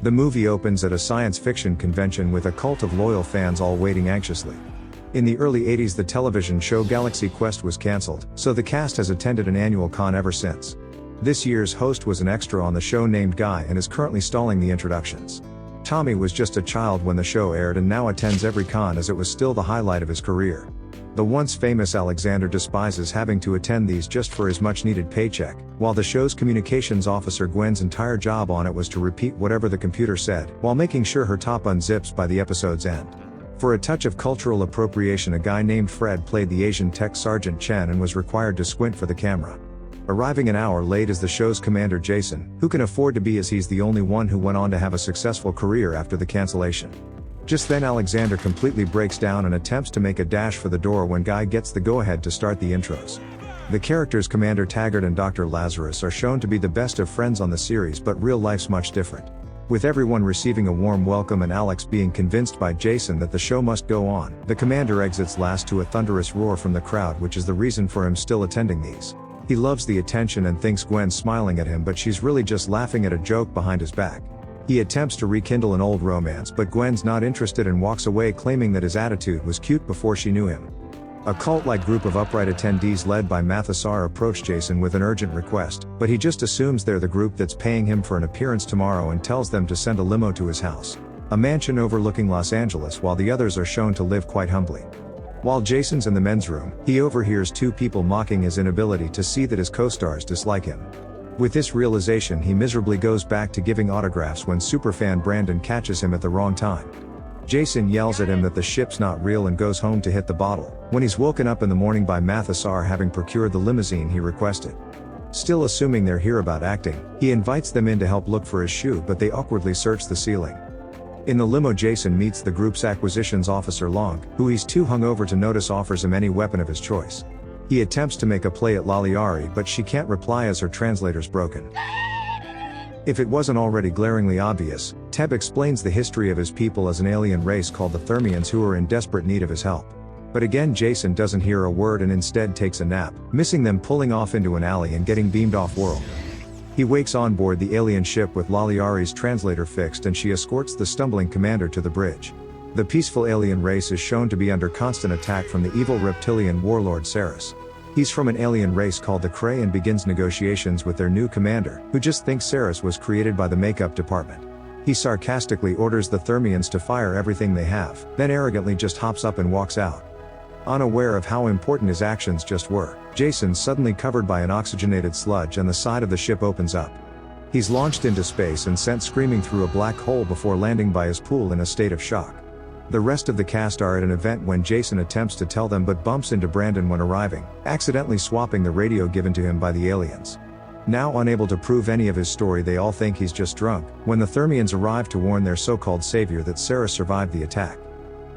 The movie opens at a science fiction convention with a cult of loyal fans all waiting anxiously. In the early 80s the television show Galaxy Quest was cancelled, so the cast has attended an annual con ever since. This year's host was an extra on the show named Guy and is currently stalling the introductions. Tommy was just a child when the show aired and now attends every con as it was still the highlight of his career. The once famous Alexander despises having to attend these just for his much needed paycheck, while the show's communications officer Gwen's entire job on it was to repeat whatever the computer said, while making sure her top unzips by the episode's end. For a touch of cultural appropriation, a guy named Fred played the Asian tech Sergeant Chen and was required to squint for the camera. Arriving an hour late is the show's commander Jason, who can afford to be as he's the only one who went on to have a successful career after the cancellation. Just then Alexander completely breaks down and attempts to make a dash for the door when Guy gets the go-ahead to start the intros. The characters Commander Taggart and Dr. Lazarus are shown to be the best of friends on the series, but real life's much different. With everyone receiving a warm welcome and Alex being convinced by Jason that the show must go on, the commander exits last to a thunderous roar from the crowd, which is the reason for him still attending these. He loves the attention and thinks Gwen's smiling at him, but she's really just laughing at a joke behind his back. He attempts to rekindle an old romance, but Gwen's not interested and walks away, claiming that his attitude was cute before she knew him. A cult-like group of upright attendees led by Mathesar approach Jason with an urgent request, but he just assumes they're the group that's paying him for an appearance tomorrow and tells them to send a limo to his house, a mansion overlooking Los Angeles, while the others are shown to live quite humbly. While Jason's in the men's room, he overhears two people mocking his inability to see that his co-stars dislike him. With this realization, he miserably goes back to giving autographs when superfan Brandon catches him at the wrong time. Jason yells at him that the ship's not real and goes home to hit the bottle, when he's woken up in the morning by Mathesar having procured the limousine he requested. Still assuming they're here about acting, he invites them in to help look for his shoe, but they awkwardly search the ceiling. In the limo, Jason meets the group's acquisitions officer Long, who he's too hungover to notice offers him any weapon of his choice. He attempts to make a play at Laliari, but she can't reply as her translator's broken. If it wasn't already glaringly obvious, Teb explains the history of his people as an alien race called the Thermians who are in desperate need of his help. But again Jason doesn't hear a word and instead takes a nap, missing them pulling off into an alley and getting beamed off-world. He wakes on board the alien ship with Laliari's translator fixed, and she escorts the stumbling commander to the bridge. The peaceful alien race is shown to be under constant attack from the evil reptilian warlord Sarris. He's from an alien race called the Kree and begins negotiations with their new commander, who just thinks Sarris was created by the makeup department. He sarcastically orders the Thermians to fire everything they have, then arrogantly just hops up and walks out. Unaware of how important his actions just were, Jason's suddenly covered by an oxygenated sludge and the side of the ship opens up. He's launched into space and sent screaming through a black hole before landing by his pool in a state of shock. The rest of the cast are at an event when Jason attempts to tell them but bumps into Brandon when arriving, accidentally swapping the radio given to him by the aliens. Now unable to prove any of his story, they all think he's just drunk, when the Thermians arrive to warn their so-called savior that Sarris survived the attack.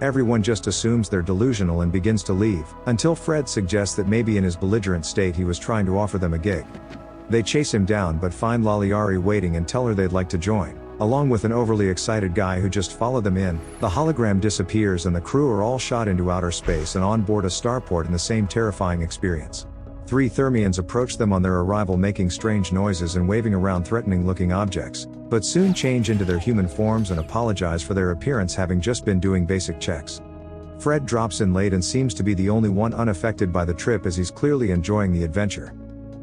Everyone just assumes they're delusional and begins to leave, until Fred suggests that maybe in his belligerent state he was trying to offer them a gig. They chase him down but find Laliari waiting and tell her they'd like to join, along with an overly excited guy who just followed them in. The hologram disappears and the crew are all shot into outer space and on board a starport in the same terrifying experience. 3 Thermians approach them on their arrival, making strange noises and waving around threatening-looking objects, but soon change into their human forms and apologize for their appearance, having just been doing basic checks. Fred drops in late and seems to be the only one unaffected by the trip, as he's clearly enjoying the adventure.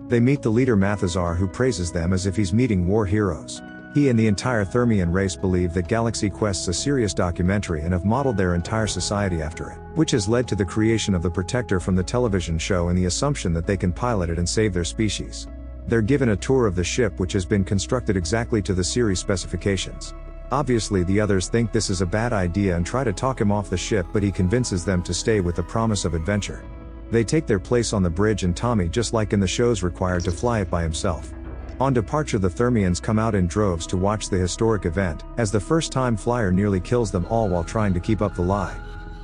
They meet the leader Mathesar, who praises them as if he's meeting war heroes. He and the entire Thermian race believe that Galaxy Quest's a serious documentary and have modeled their entire society after it, which has led to the creation of the Protector from the television show and the assumption that they can pilot it and save their species. They're given a tour of the ship, which has been constructed exactly to the series specifications. Obviously the others think this is a bad idea and try to talk him off the ship, but he convinces them to stay with the promise of adventure. They take their place on the bridge and Tommy, just like in the show, is required to fly it by himself. On departure, the Thermians come out in droves to watch the historic event, as the first-time flyer nearly kills them all while trying to keep up the lie.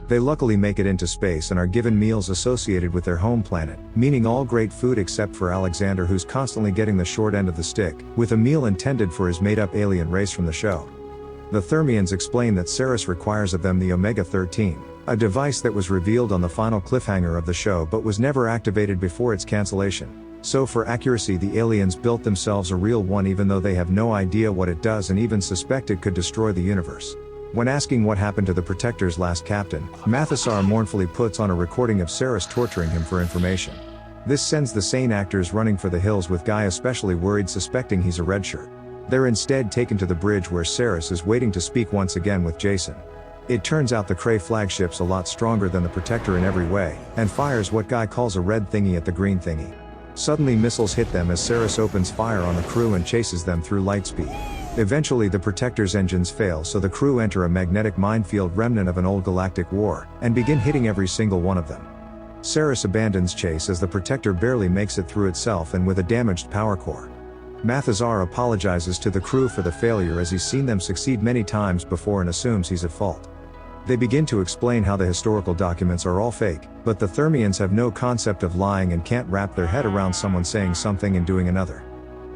They luckily make it into space and are given meals associated with their home planet, meaning all great food except for Alexander, who's constantly getting the short end of the stick, with a meal intended for his made-up alien race from the show. The Thermians explain that Sarris requires of them the Omega-13, a device that was revealed on the final cliffhanger of the show but was never activated before its cancellation. So for accuracy, the aliens built themselves a real one even though they have no idea what it does and even suspect it could destroy the universe. When asking what happened to the Protector's last captain, Mathesar mournfully puts on a recording of Sarris torturing him for information. This sends the sane actors running for the hills, with Guy especially worried, suspecting he's a redshirt. They're instead taken to the bridge where Sarris is waiting to speak once again with Jason. It turns out the Kree flagship's a lot stronger than the Protector in every way, and fires what Guy calls a red thingy at the green thingy. Suddenly missiles hit them as Sarris opens fire on the crew and chases them through lightspeed. Eventually the Protector's engines fail, so the crew enter a magnetic minefield remnant of an old galactic war, and begin hitting every single one of them. Sarris abandons chase as the Protector barely makes it through itself and with a damaged power core. Mathesar apologizes to the crew for the failure as he's seen them succeed many times before and assumes he's at fault. They begin to explain how the historical documents are all fake, but the Thermians have no concept of lying and can't wrap their head around someone saying something and doing another.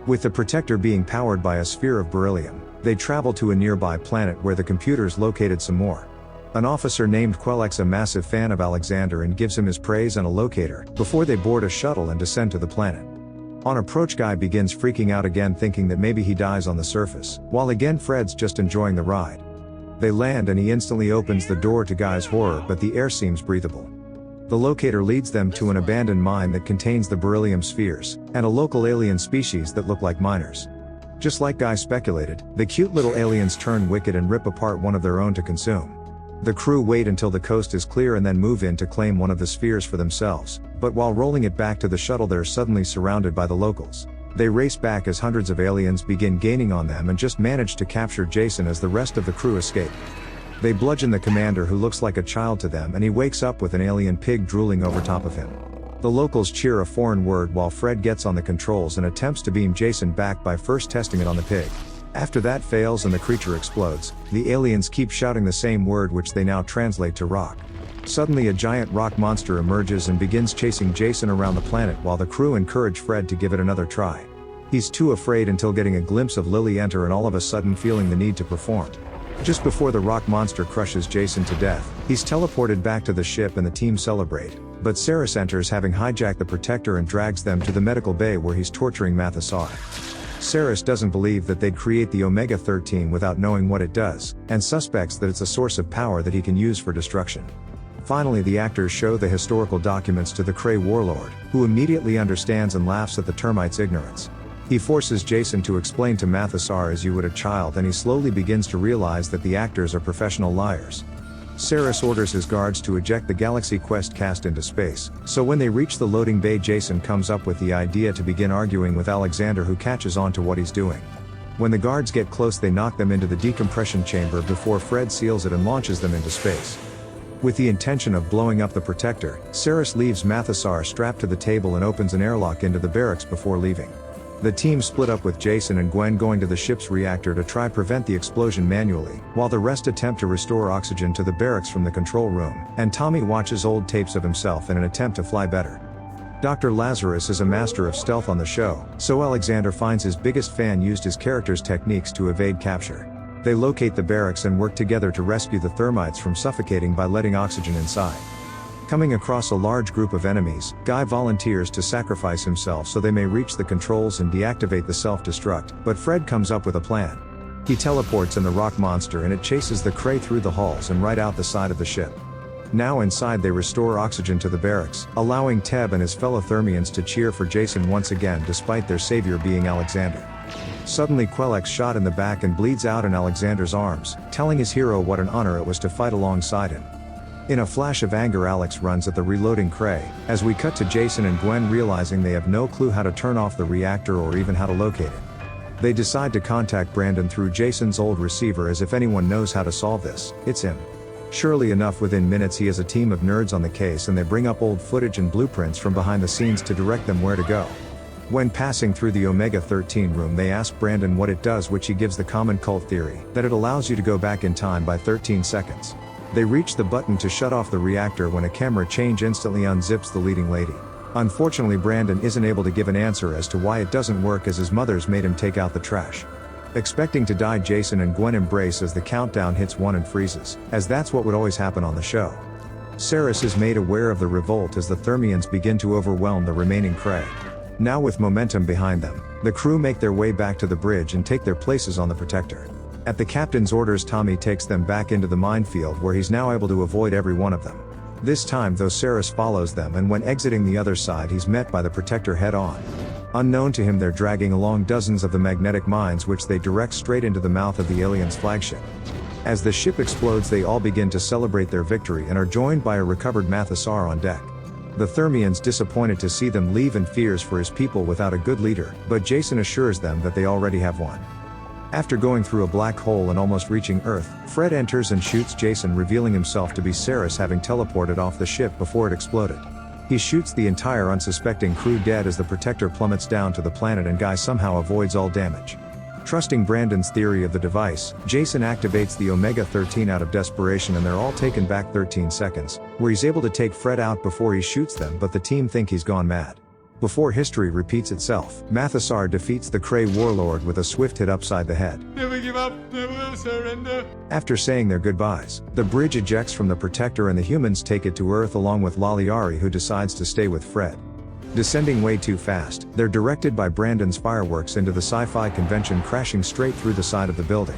With the Protector being powered by a sphere of beryllium, they travel to a nearby planet where the computers located some more. An officer named Quellek's a massive fan of Alexander and gives him his praise and a locator, before they board a shuttle and descend to the planet. On approach, Guy begins freaking out again, thinking that maybe he dies on the surface, while again Fred's just enjoying the ride. They land and he instantly opens the door to Guy's horror, but the air seems breathable. The locator leads them to an abandoned mine that contains the beryllium spheres, and a local alien species that look like miners. Just like Guy speculated, the cute little aliens turn wicked and rip apart one of their own to consume. The crew wait until the coast is clear and then move in to claim one of the spheres for themselves, but while rolling it back to the shuttle they're suddenly surrounded by the locals. They race back as hundreds of aliens begin gaining on them and just manage to capture Jason as the rest of the crew escape. They bludgeon the commander, who looks like a child to them, and he wakes up with an alien pig drooling over top of him. The locals cheer a foreign word while Fred gets on the controls and attempts to beam Jason back by first testing it on the pig. After that fails and the creature explodes, the aliens keep shouting the same word, which they now translate to rock. Suddenly a giant rock monster emerges and begins chasing Jason around the planet while the crew encourage Fred to give it another try. He's too afraid until getting a glimpse of Lily enter and all of a sudden feeling the need to perform. Just before the rock monster crushes Jason to death, he's teleported back to the ship and the team celebrate, but Sarris enters, having hijacked the Protector, and drags them to the medical bay where he's torturing Mathesar. Sarris doesn't believe that they'd create the Omega-13 without knowing what it does, and suspects that it's a source of power that he can use for destruction. Finally, the actors show the historical documents to the Kree warlord, who immediately understands and laughs at the termites' ignorance. He forces Jason to explain to Mathesar as you would a child, and he slowly begins to realize that the actors are professional liars. Sarris orders his guards to eject the Galaxy Quest cast into space, so when they reach the loading bay, Jason comes up with the idea to begin arguing with Alexander, who catches on to what he's doing. When the guards get close, they knock them into the decompression chamber before Fred seals it and launches them into space. With the intention of blowing up the Protector, Sarris leaves Mathesar strapped to the table and opens an airlock into the barracks before leaving. The team split up, with Jason and Gwen going to the ship's reactor to try prevent the explosion manually, while the rest attempt to restore oxygen to the barracks from the control room, and Tommy watches old tapes of himself in an attempt to fly better. Dr. Lazarus is a master of stealth on the show, so Alexander finds his biggest fan used his character's techniques to evade capture. They locate the barracks and work together to rescue the thermites from suffocating by letting oxygen inside. Coming across a large group of enemies, Guy volunteers to sacrifice himself so they may reach the controls and deactivate the self-destruct, but Fred comes up with a plan. He teleports in the rock monster and it chases the Kree through the halls and right out the side of the ship. Now inside, they restore oxygen to the barracks, allowing Teb and his fellow Thermians to cheer for Jason once again despite their savior being Alexander. Suddenly Quellek's shot in the back and bleeds out in Alexander's arms, telling his hero what an honor it was to fight alongside him. In a flash of anger, Alex runs at the reloading Kree, as we cut to Jason and Gwen realizing they have no clue how to turn off the reactor or even how to locate it. They decide to contact Brandon through Jason's old receiver, as if anyone knows how to solve this, it's him. Surely enough, within minutes he has a team of nerds on the case, and they bring up old footage and blueprints from behind the scenes to direct them where to go. When passing through the Omega-13 room, they ask Brandon what it does, which he gives the common cult theory, that it allows you to go back in time by 13 seconds. They reach the button to shut off the reactor when a camera change instantly unzips the leading lady. Unfortunately, Brandon isn't able to give an answer as to why it doesn't work, as his mother's made him take out the trash. Expecting to die, Jason and Gwen embrace as the countdown hits 1 and freezes, as that's what would always happen on the show. Sarris is made aware of the revolt as the Thermians begin to overwhelm the remaining Kree. Now with momentum behind them, the crew make their way back to the bridge and take their places on the Protector. At the captain's orders, Tommy takes them back into the minefield where he's now able to avoid every one of them. This time though, Sarris follows them, and when exiting the other side he's met by the Protector head on. Unknown to him, they're dragging along dozens of the magnetic mines which they direct straight into the mouth of the aliens' flagship. As the ship explodes, they all begin to celebrate their victory and are joined by a recovered Mathesar on deck. The Thermians disappointed to see them leave and fears for his people without a good leader, but Jason assures them that they already have one. After going through a black hole and almost reaching Earth, Fred enters and shoots Jason, revealing himself to be Sarris, having teleported off the ship before it exploded. He shoots the entire unsuspecting crew dead as the Protector plummets down to the planet, and Guy somehow avoids all damage. Trusting Brandon's theory of the device, Jason activates the Omega-13 out of desperation, and they're all taken back 13 seconds, where he's able to take Fred out before he shoots them, but the team think he's gone mad. Before history repeats itself, Mathesar defeats the Kree warlord with a swift hit upside the head. Never give up, never surrender. After saying their goodbyes, the bridge ejects from the Protector and the humans take it to Earth along with Laliari, who decides to stay with Fred. Descending way too fast, they're directed by Brandon's fireworks into the sci-fi convention, crashing straight through the side of the building.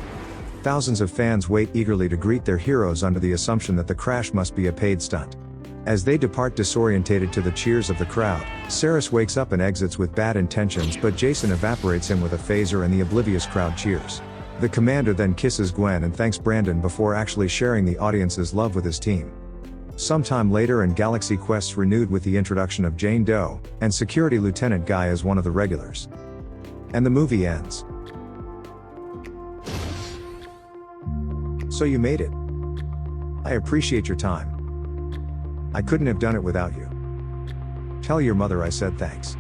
Thousands of fans wait eagerly to greet their heroes under the assumption that the crash must be a paid stunt. As they depart disorientated to the cheers of the crowd, Sarris wakes up and exits with bad intentions, but Jason evaporates him with a phaser and the oblivious crowd cheers. The commander then kisses Gwen and thanks Brandon before actually sharing the audience's love with his team. Sometime later, and Galaxy Quest's renewed with the introduction of Jane Doe, and Security Lieutenant Guy as one of the regulars. And the movie ends. So you made it. I appreciate your time. I couldn't have done it without you. Tell your mother I said thanks.